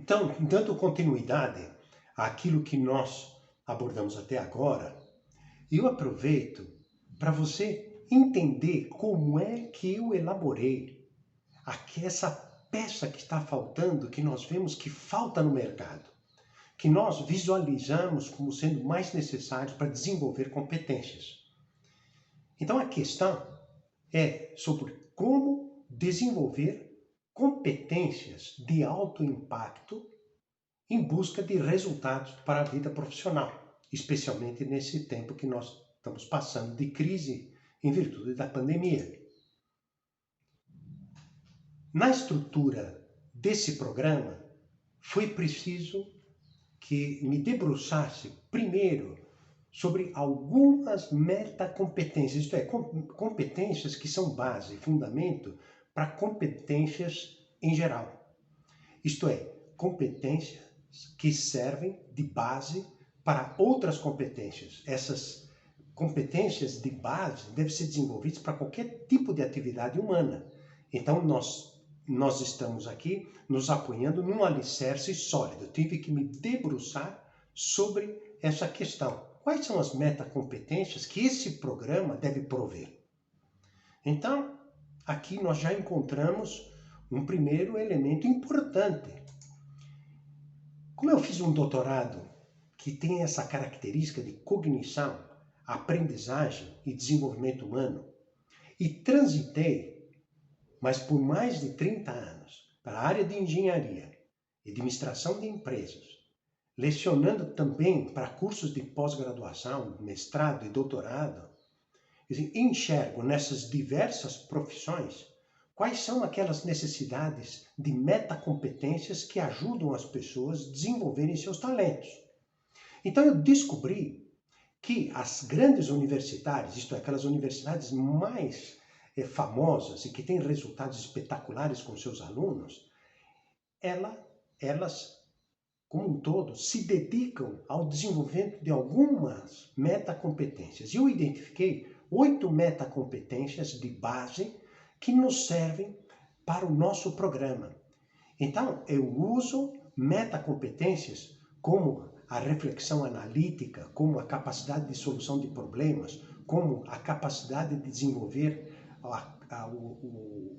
Então, dando continuidade àquilo que nós abordamos até agora, eu aproveito para você entender como é que eu elaborei essa peça que está faltando, que nós vemos que falta no mercado, que nós visualizamos como sendo mais necessário para desenvolver competências. Então a questão é sobre como desenvolver competências de alto impacto em busca de resultados para a vida profissional, especialmente nesse tempo que nós estamos passando de crise em virtude da pandemia. Na estrutura desse programa, foi preciso que me debruçasse primeiro sobre algumas metacompetências, isto é, competências que são base, fundamento para competências em geral. Isto é, competências que servem de base para outras competências. Essas competências de base devem ser desenvolvidas para qualquer tipo de atividade humana. Então, nós estamos aqui nos apoiando num alicerce sólido. Eu tive que me debruçar sobre essa questão. Quais são as metacompetências que esse programa deve prover? Então, aqui nós já encontramos um primeiro elemento importante. Como eu fiz um doutorado que tem essa característica de cognição, aprendizagem e desenvolvimento humano, e transitei, mas por mais de 30 anos, para a área de engenharia e administração de empresas, lecionando também para cursos de pós-graduação, mestrado e doutorado, enxergo nessas diversas profissões quais são aquelas necessidades de metacompetências que ajudam as pessoas a desenvolverem seus talentos. Então eu descobri que as grandes universidades, isto é, aquelas universidades mais famosas e que têm resultados espetaculares com seus alunos, elas, como um todo, se dedicam ao desenvolvimento de algumas metacompetências. E eu identifiquei 8 metacompetências de base que nos servem para o nosso programa. Então, eu uso metacompetências como a reflexão analítica, como a capacidade de solução de problemas, como a capacidade de desenvolver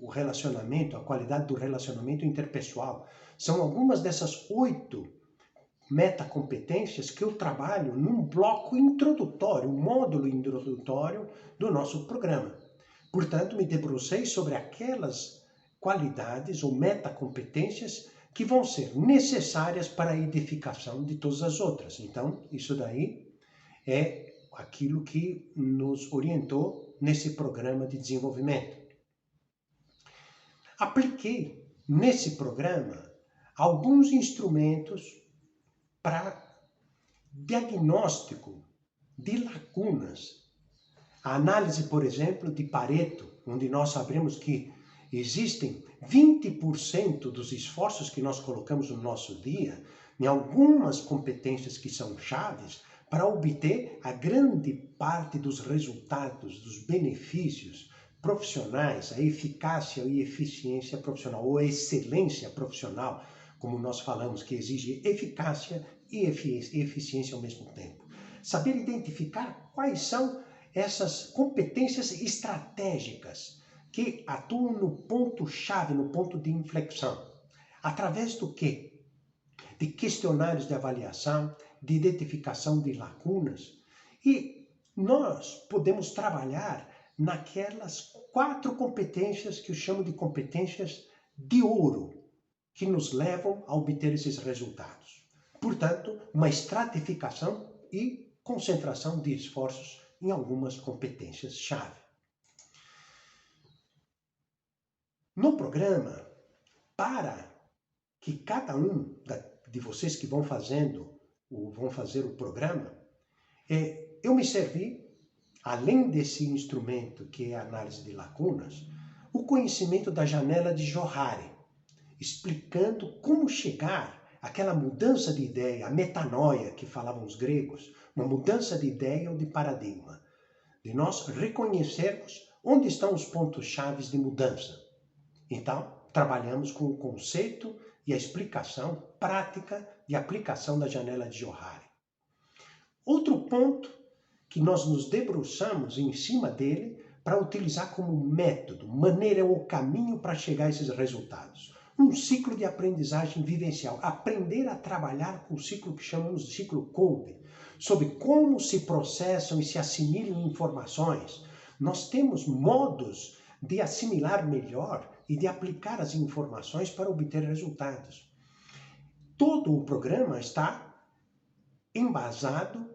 o relacionamento, a qualidade do relacionamento interpessoal. São algumas dessas 8 metacompetências que eu trabalho num bloco introdutório, um módulo introdutório do nosso programa. Portanto, me debrucei sobre aquelas qualidades ou metacompetências que vão ser necessárias para a edificação de todas as outras. Então, isso daí é aquilo que nos orientou nesse programa de desenvolvimento. Apliquei nesse programa alguns instrumentos para diagnóstico de lacunas. A análise, por exemplo, de Pareto, onde nós sabemos que existem 20% dos esforços que nós colocamos no nosso dia em algumas competências que são chaves para obter a grande parte dos resultados, dos benefícios profissionais, a eficácia e eficiência profissional, ou a excelência profissional, como nós falamos, que exige eficácia e eficiência ao mesmo tempo. Saber identificar quais são essas competências estratégicas que atuam no ponto-chave, no ponto de inflexão. Através do quê? De questionários de avaliação, de identificação de lacunas. E nós podemos trabalhar naquelas 4 competências que eu chamo de competências de ouro, que nos levam a obter esses resultados. Portanto, uma estratificação e concentração de esforços em algumas competências-chave. No programa, para que cada um de vocês que vão fazer o programa, eu me servi, além desse instrumento que é a análise de lacunas, o conhecimento da janela de Johari, explicando como chegar àquela mudança de ideia, a metanoia que falavam os gregos, uma mudança de ideia ou de paradigma, de nós reconhecermos onde estão os pontos chaves de mudança. Então, trabalhamos com o conceito e a explicação prática de aplicação da janela de Johari. Outro ponto que nós nos debruçamos em cima dele para utilizar como método, maneira ou caminho para chegar a esses resultados. Um ciclo de aprendizagem vivencial. Aprender a trabalhar com o ciclo que chamamos de ciclo Kolbe, sobre como se processam e se assimilam informações. Nós temos modos de assimilar melhor e de aplicar as informações para obter resultados. Todo o programa está embasado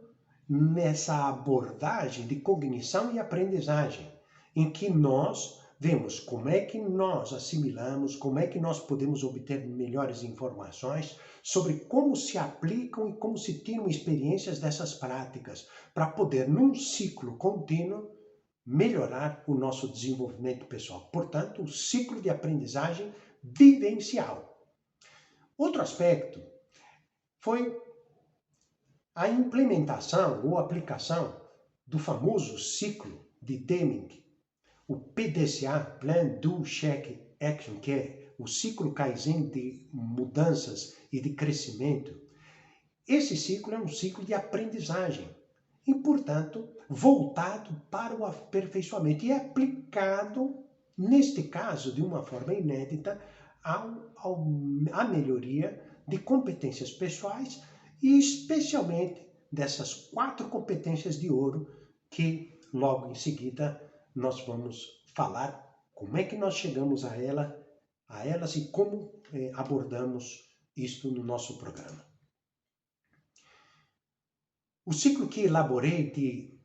nessa abordagem de cognição e aprendizagem, em que nós vemos como é que nós assimilamos, como é que nós podemos obter melhores informações sobre como se aplicam e como se tiram experiências dessas práticas, para poder, num ciclo contínuo, melhorar o nosso desenvolvimento pessoal. Portanto, o ciclo de aprendizagem vivencial. Outro aspecto foi a implementação ou aplicação do famoso ciclo de Deming, o PDCA, Plan, Do, Check, Action, que é o ciclo Kaizen de mudanças e de crescimento. Esse ciclo é um ciclo de aprendizagem e, portanto, voltado para o aperfeiçoamento e aplicado, neste caso, de uma forma inédita, à melhoria de competências pessoais e especialmente dessas 4 competências de ouro que logo em seguida nós vamos falar como é que nós chegamos a elas e como abordamos isto no nosso programa. O ciclo que elaborei que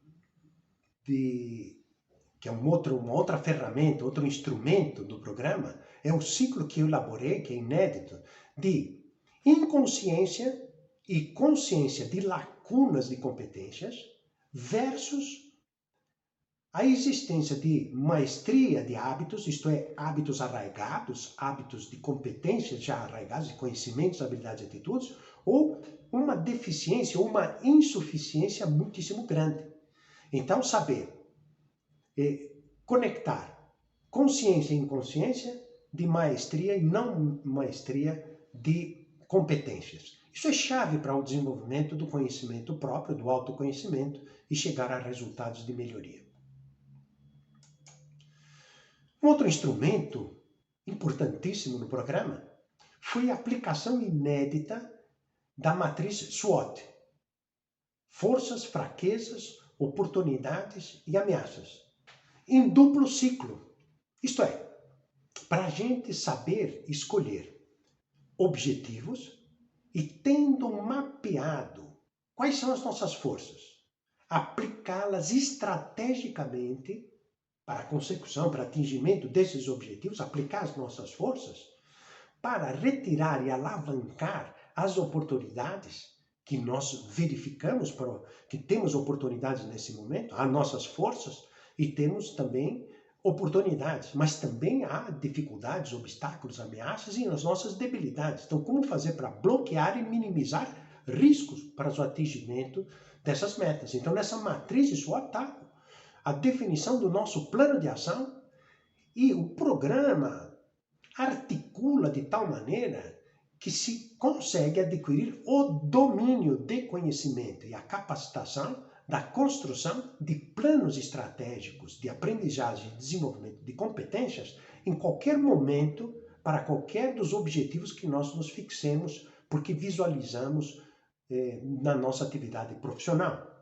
é uma outra ferramenta, outro instrumento do programa, é o ciclo que eu elaborei, que é inédito, de inconsciência e consciência de lacunas de competências versus a existência de maestria de hábitos, isto é, hábitos arraigados, hábitos de competências já arraigados, de conhecimentos, habilidades e atitudes, ou uma deficiência ou uma insuficiência muitíssimo grande. Então, saber conectar consciência e inconsciência de maestria e não maestria de competências. Isso é chave para o desenvolvimento do conhecimento próprio, do autoconhecimento e chegar a resultados de melhoria. Um outro instrumento importantíssimo no programa foi a aplicação inédita da matriz SWOT. Forças, fraquezas, oportunidades e ameaças. Em duplo ciclo. Isto é, para a gente saber escolher objetivos e tendo mapeado quais são as nossas forças, aplicá-las estrategicamente para a consecução, para atingimento desses objetivos, aplicar as nossas forças para retirar e alavancar as oportunidades que nós verificamos, que temos oportunidades nesse momento, há nossas forças e temos também oportunidades, mas também há dificuldades, obstáculos, ameaças e as nossas debilidades. Então, como fazer para bloquear e minimizar riscos para o atingimento dessas metas? Então, nessa matriz SWOT está a definição do nosso plano de ação e o programa articula de tal maneira que se consegue adquirir o domínio de conhecimento e a capacitação da construção de planos estratégicos de aprendizagem e desenvolvimento de competências em qualquer momento para qualquer dos objetivos que nós nos fixemos porque visualizamos na nossa atividade profissional.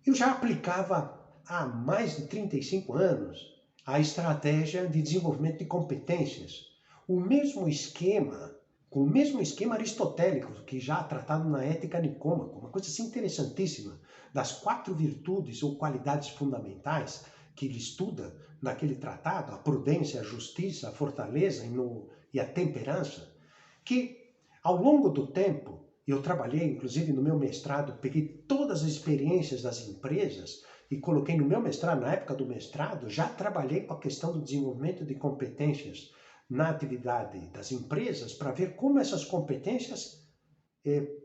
Eu já aplicava há mais de 35 anos a estratégia de desenvolvimento de competências. Com o mesmo esquema aristotélico, que já tratado na Ética Nicômaco, uma coisa assim interessantíssima, das 4 virtudes ou qualidades fundamentais que ele estuda naquele tratado, a prudência, a justiça, a fortaleza e a temperança, que ao longo do tempo, eu trabalhei, inclusive no meu mestrado, peguei todas as experiências das empresas e coloquei no meu mestrado, na época do mestrado, já trabalhei com a questão do desenvolvimento de competências na atividade das empresas para ver como essas competências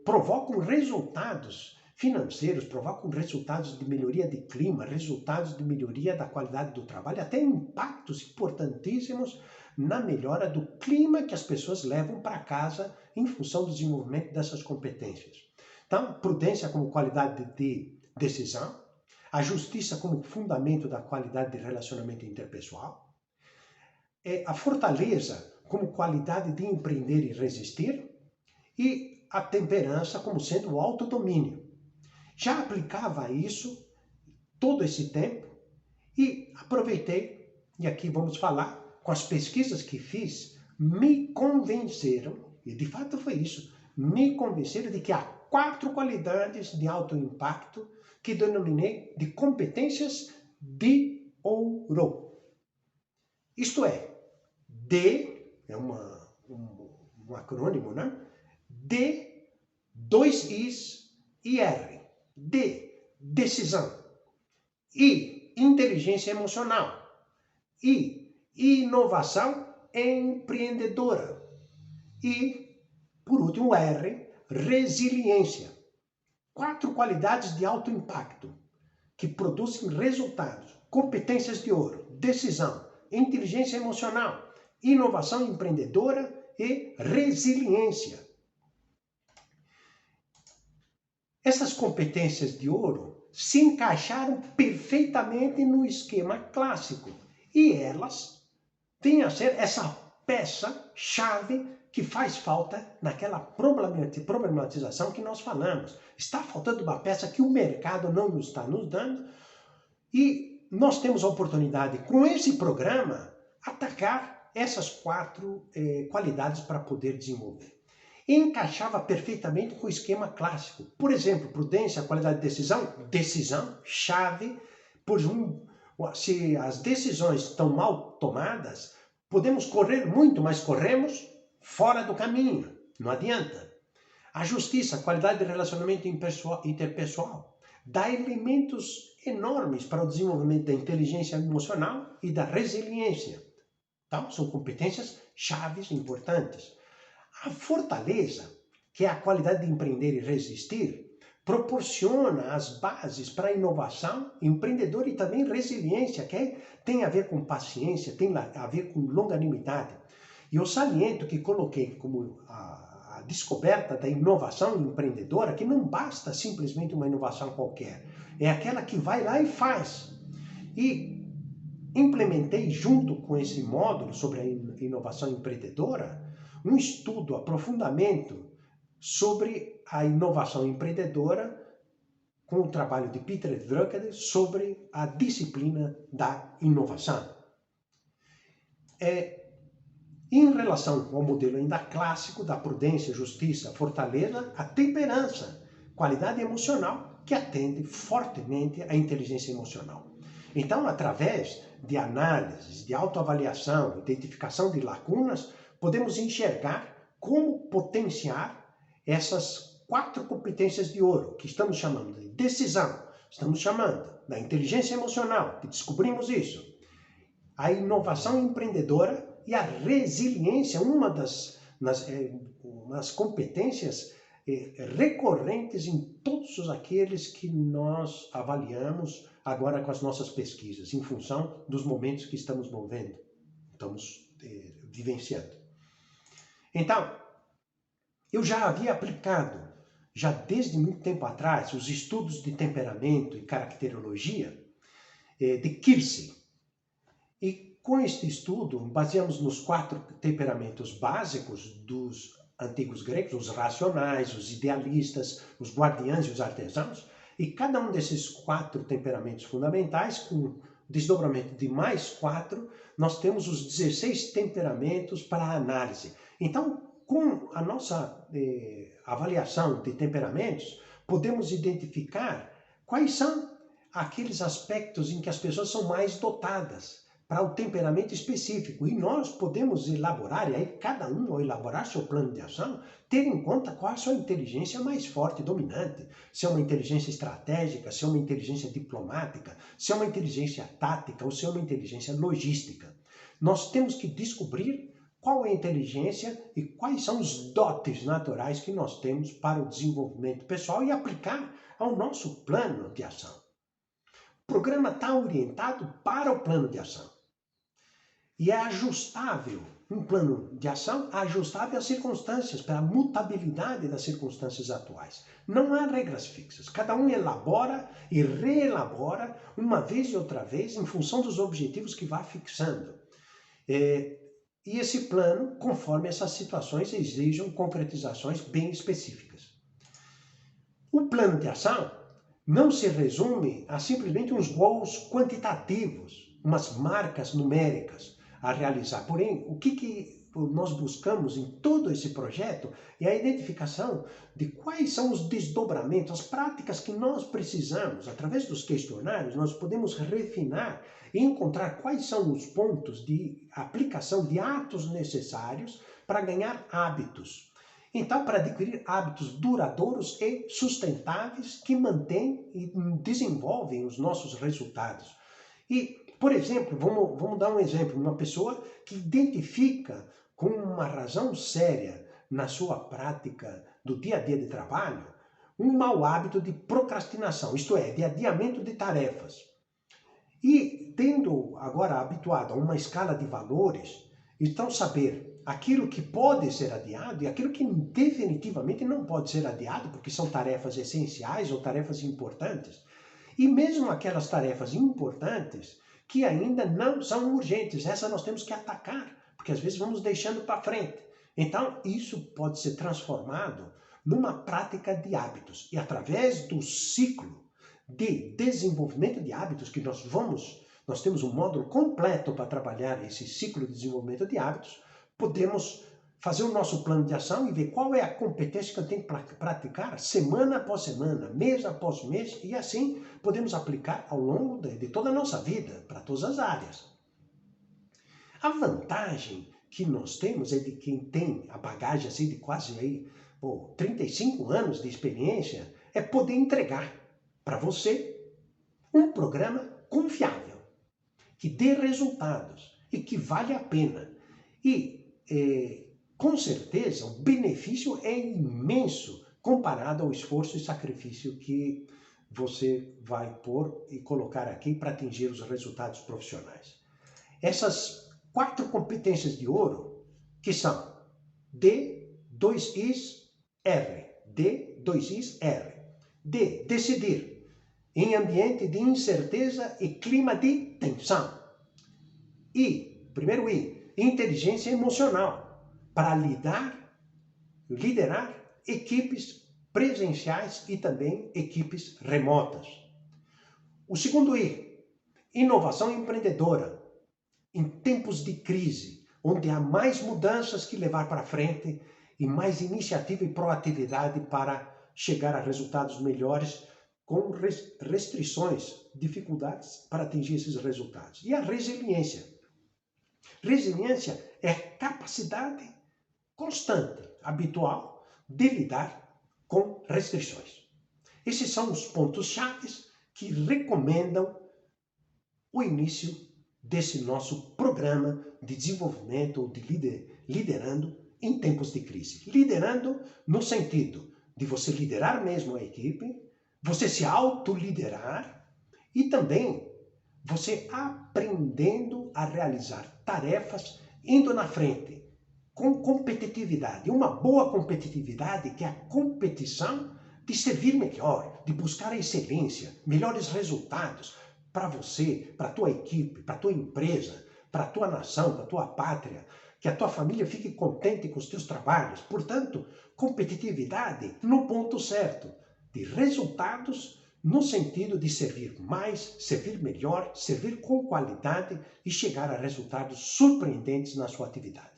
provocam resultados financeiros, provocam resultados de melhoria de clima, resultados de melhoria da qualidade do trabalho, até impactos importantíssimos na melhora do clima que as pessoas levam para casa em função do desenvolvimento dessas competências. Então, prudência como qualidade de decisão, a justiça como fundamento da qualidade de relacionamento interpessoal, a fortaleza como qualidade de empreender e resistir, e a temperança como sendo o autodomínio. Já aplicava isso todo esse tempo e aproveitei, e aqui vamos falar, com as pesquisas que fiz, me convenceram, e de fato foi isso, me convenceram de que há 4 qualidades de alto impacto que denominei de competências de ouro. Isto é, D, é um acrônimo, né? D, 2 Is e R. D, decisão. I, inteligência emocional. I, inovação empreendedora. E, por último, R, resiliência. 4 qualidades de alto impacto que produzem resultados, competências de ouro, decisão, inteligência emocional, inovação empreendedora e resiliência. Essas competências de ouro se encaixaram perfeitamente no esquema clássico e elas têm a ser essa peça-chave que faz falta naquela problematização que nós falamos. Está faltando uma peça que o mercado não está nos dando e nós temos a oportunidade, com esse programa, atacar essas 4 qualidades para poder desenvolver. Encaixava perfeitamente com o esquema clássico. Por exemplo, prudência, qualidade de decisão, chave. Se as decisões estão mal tomadas, podemos correr muito, mas corremos fora do caminho. Não adianta. A justiça, qualidade de relacionamento interpessoal, dá elementos enormes para o desenvolvimento da inteligência emocional e da resiliência. Então, são competências chaves importantes. A fortaleza, que é a qualidade de empreender e resistir, proporciona as bases para a inovação, empreendedor e também resiliência, que tem a ver com paciência, tem a ver com longanimidade. E eu saliento que coloquei como a descoberta da inovação empreendedora, que não basta simplesmente uma inovação qualquer, é aquela que vai lá e faz. E implementei junto com esse módulo sobre a inovação empreendedora, um estudo, aprofundamento sobre a inovação empreendedora com o trabalho de Peter Drucker sobre a disciplina da inovação. Em relação ao modelo ainda clássico da prudência, justiça, fortaleza, a temperança, qualidade emocional que atende fortemente à inteligência emocional. Então, através de análises, de autoavaliação, identificação de lacunas, podemos enxergar como potenciar essas 4 competências de ouro, que estamos chamando de decisão, estamos chamando da inteligência emocional, que descobrimos isso, a inovação empreendedora e a resiliência, uma das competências recorrentes em todos aqueles que nós avaliamos agora com as nossas pesquisas, em função dos momentos que estamos vivenciando. Então, eu já havia aplicado, já desde muito tempo atrás, os estudos de temperamento e caracterologia de Kelsey. E com este estudo, baseamos nos 4 temperamentos básicos dos antigos gregos, os racionais, os idealistas, os guardiães e os artesãos, e cada um desses 4 temperamentos fundamentais, com desdobramento de mais 4, nós temos os 16 temperamentos para a análise. Então, com a nossa avaliação de temperamentos, podemos identificar quais são aqueles aspectos em que as pessoas são mais dotadas para o temperamento específico. E nós podemos elaborar, e aí cada um, ao elaborar seu plano de ação, ter em conta qual a sua inteligência mais forte e dominante. Se é uma inteligência estratégica, se é uma inteligência diplomática, se é uma inteligência tática ou se é uma inteligência logística. Nós temos que descobrir qual é a inteligência e quais são os dotes naturais que nós temos para o desenvolvimento pessoal e aplicar ao nosso plano de ação. O programa está orientado para o plano de ação. e é ajustável. Um plano de ação ajustável às circunstâncias, para a mutabilidade das circunstâncias atuais. Não há regras fixas. Cada um elabora e reelabora uma vez e outra vez em função dos objetivos que vai fixando. E esse plano, conforme essas situações exijam concretizações bem específicas. O plano de ação não se resume a simplesmente uns gols quantitativos, umas marcas numéricas a realizar. Porém, o que nós buscamos em todo esse projeto é a identificação de quais são os desdobramentos, as práticas que nós precisamos. Através dos questionários, nós podemos refinar e encontrar quais são os pontos de aplicação de atos necessários para ganhar hábitos. Então, para adquirir hábitos duradouros e sustentáveis que mantêm e desenvolvem os nossos resultados. E, por exemplo, vamos dar um exemplo, uma pessoa que identifica com uma razão séria na sua prática do dia a dia de trabalho um mau hábito de procrastinação, isto é, de adiamento de tarefas. E tendo agora habituado a uma escala de valores, então saber aquilo que pode ser adiado e aquilo que definitivamente não pode ser adiado, porque são tarefas essenciais ou tarefas importantes. E mesmo aquelas tarefas importantes que ainda não são urgentes, essas nós temos que atacar, porque às vezes vamos deixando para frente. Então, isso pode ser transformado numa prática de hábitos. E através do ciclo de desenvolvimento de hábitos que nós temos um módulo completo para trabalhar esse ciclo de desenvolvimento de hábitos, podemos fazer o nosso plano de ação e ver qual é a competência que eu tenho que praticar semana após semana, mês após mês, e assim podemos aplicar ao longo de toda a nossa vida, para todas as áreas. A vantagem que nós temos é de quem tem a bagagem assim, de quase 35 anos de experiência, é poder entregar para você um programa confiável, que dê resultados e que vale a pena. E, com certeza, o benefício é imenso comparado ao esforço e sacrifício que você vai pôr e colocar aqui para atingir os resultados profissionais. Essas 4 competências de ouro, que são D, 2 Is, R. D, 2 Is, R. D, decidir em ambiente de incerteza e clima de tensão. I, primeiro I, inteligência emocional, para liderar equipes presenciais e também equipes remotas. O segundo I, inovação empreendedora, em tempos de crise, onde há mais mudanças que levar para frente e mais iniciativa e proatividade para chegar a resultados melhores com restrições, dificuldades para atingir esses resultados. E a resiliência. Resiliência é capacidade constante, habitual, de lidar com restrições. Esses são os pontos-chave que recomendam o início desse nosso programa de desenvolvimento ou de liderando em tempos de crise. Liderando no sentido de você liderar mesmo a equipe, você se autoliderar e também você aprendendo a realizar tarefas indo na frente, com competitividade. Uma boa competitividade que é a competição de servir melhor, de buscar a excelência, melhores resultados para você, para a tua equipe, para a tua empresa, para a tua nação, para a tua pátria, que a tua família fique contente com os teus trabalhos. Portanto, competitividade no ponto certo, de resultados no sentido de servir mais, servir melhor, servir com qualidade e chegar a resultados surpreendentes na sua atividade.